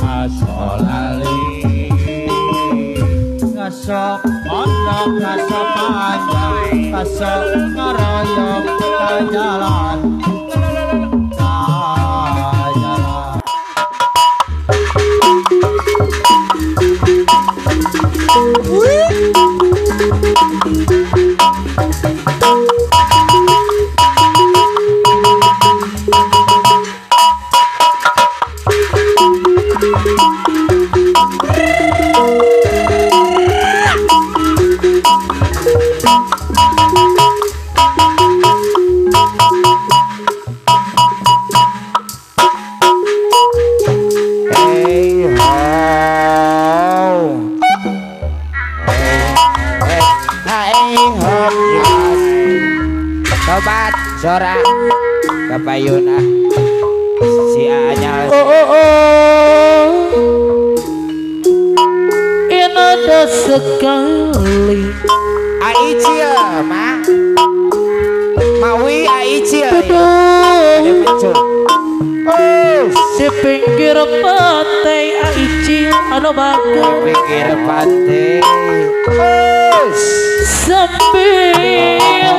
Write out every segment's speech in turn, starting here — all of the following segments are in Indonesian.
Asolali ngasok pondok ngasok panjang ngasok ngaroyok ke jalan Sobat Sora Kapayuna si Anyal ini ada sekali Aicil mah Mawi Aicil si pinggir pantai Aicil anu bagus pinggir pantai sambil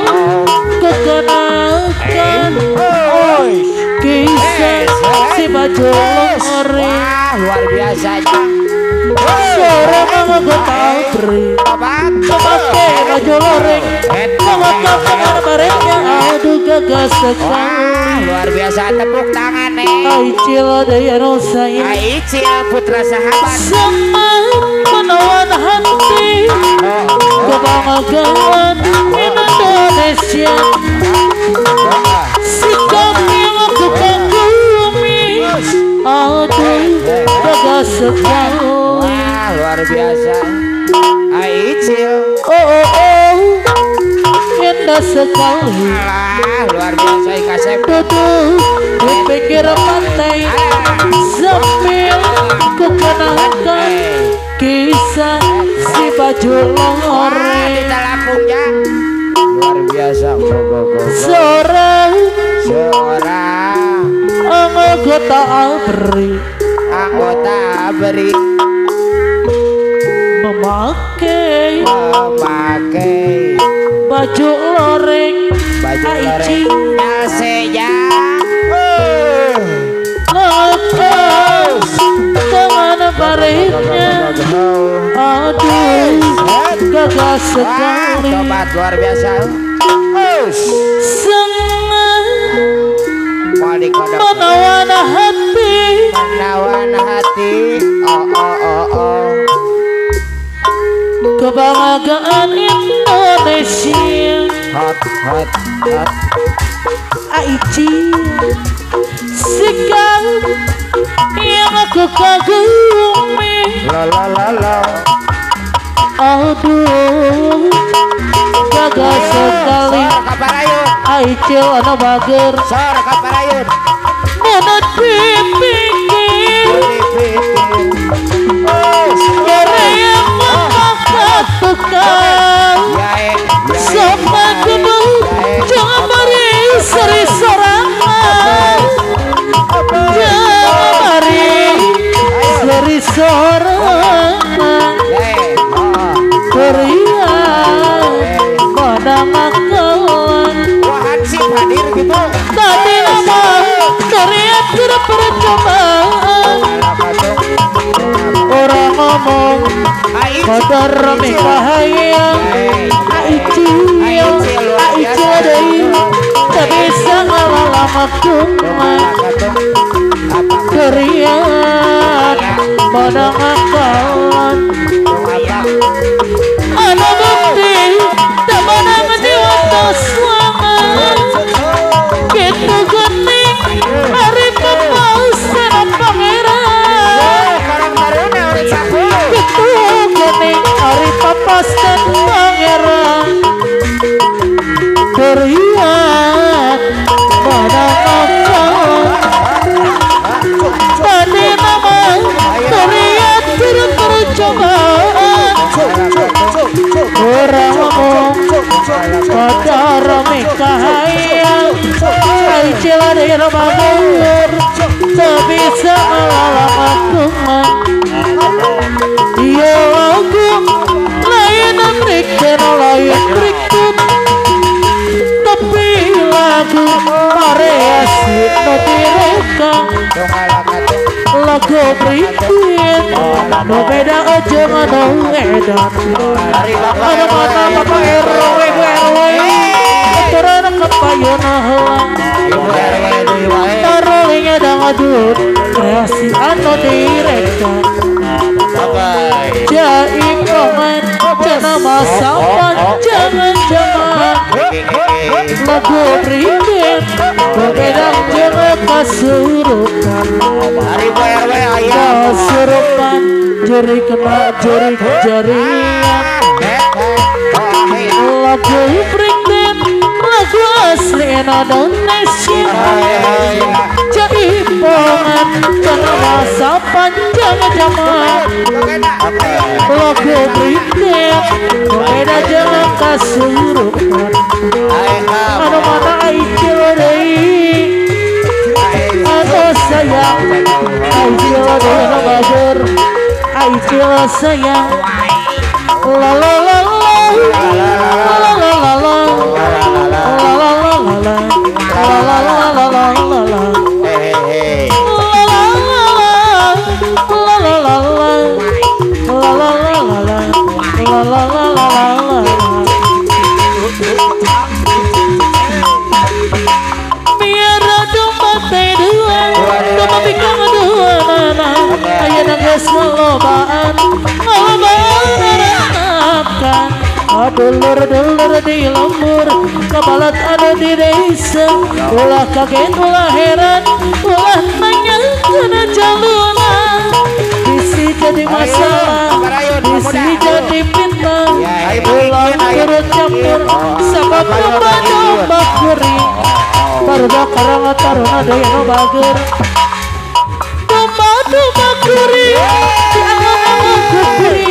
kekenakan kisah si baju lori luar biasanya seorang anggota beri pakai baju lori mengangkat tangan baretnya aduh gagas sekali luar biasa tepuk tangan nih Aicil daya no sayang Aicil putra sahabat sama menawan hati kebanggaan Indonesia sikap yang aku kagumi aduh gagas sekali luar biasa Aicil indah sekali luar biasa Kasep duduk di pinggir pantai sambil kekenakan kisah si baju lore Lampungnya luar biasa seorang anggota beri memakai baju loreng Aicil seja lepas tangan baretnya aduh gagas sekali sobat luar biasa sangat menawan hati kebanggaan Indonesia hot Aicil sikap yang aku kagumi aduh gagas sekali Aicil anu bager sor kaparayun menut dipikir nyeri yang memakat tukang sama gedung jangan beri seri sorangan jangan beri seri sorangan berian pada makawan wahan sih hadir gitu tadi nama teriak tidak percobaan orang ngomong kotor mikahaya Aicil deh tak bisa ngalalamak cuma teriak pada makawan ada bukti tak menang di waktu suangan gitu gening hari pepaus dan pangeran gitu gening hari pepaus dan pangeran teriak pada makawan tadi nama teriak tidak percobaan orang ngomong pada rame kahayang ai celana bagur tak bisa ngalang aku mah iya aku lain trik lain trik tapi lagu variasi no direkam lagu berikin no beda aja no edan ada mata bapak RW turun ke payuna helang tarolingnya dah ngadut kreasi anu direkam jaipongan jangan masa panjangan lagu berikin berbeda jangan kasurupan kasurupan jari kena jari-jarian lagu berikin lagu asli Indonesia jaipongan jangan masa panjangan lagu berikin berbeda jangan kasurupan anu mana aicil deui anu sayang aicil deui anu bager aicil sayang la la la dulur di lembur kebalat ada di desa ulah kaget ulah heran ulah nanya kena jaluna bisi jadi masalah bisi jadi fitnah ulah turut campur sabab domba kuri baru karang taruna daya no bager domba kuri kuri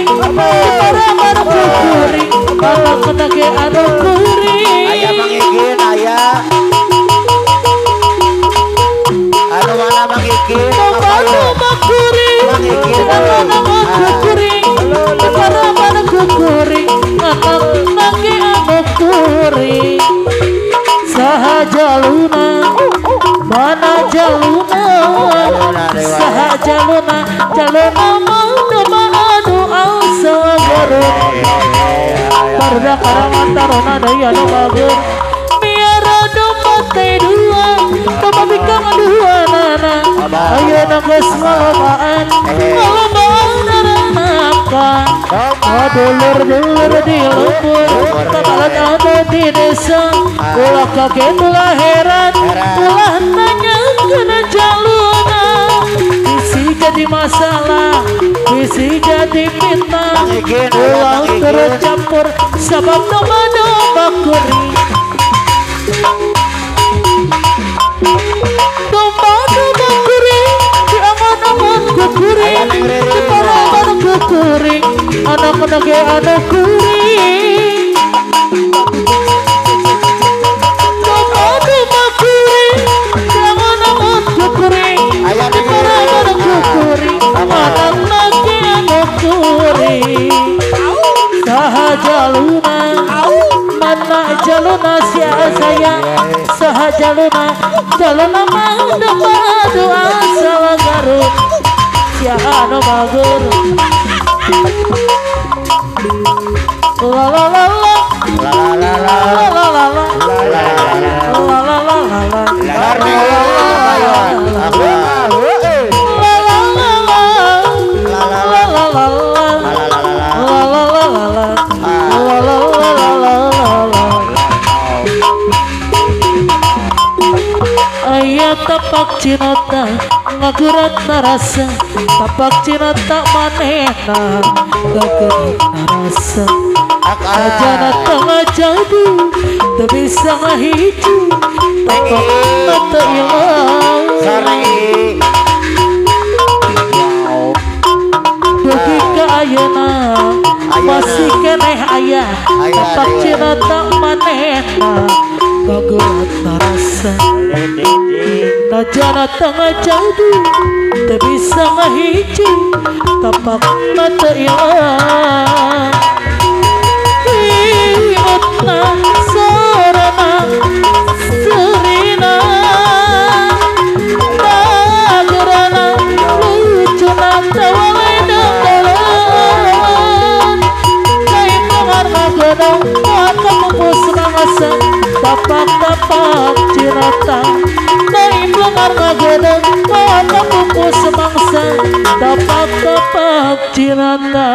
para kuri kalau kena ke anu kuri ayah mangigin ayah anu mana mangigin domba kuri anu kuri para kuri anak ke anu kuri sahajaluna mana jaluna sahajaluna jaluna adu asa garut barudak karangan taruna daya no bager miara domba teh dua domba bikang dua nana ayo nangis ngalobaan narakan dulur di lembur kebalat ada di desa ulah kaget ulah heran ulah nanya kena jaluna bisi jadi masalah bisi jadi fitnah ulah turut campur sabab domba kuri domba kuri di aman kukuri di para kukuri anak-anak anak kuri domba kuri di aman kukuri di para kukuri anak-anak anak kuri sahajaluna mana jaluna sia saya sahajaluna jaluna domba doa salah garut sia anu bager la la la ayat tapak cinota ngagurat narasa tapak cinota manehna ngagurat narasa ajana tengah jadi tak bisa ngahiju tapak mata ilang bagi ke ayana masih keneh ayah tapak cinota manehna ngagerat narasa najana tengah jadi tak bisa ngahiji tapak mata ilang ingatna sorana serina nagerana lucuna tawalai denggalan kain pengar ngagenang mata pupus mangasa tapak-tapak cinata kain pengar ngagenang mata pupus mangsa tapak-tapak cinata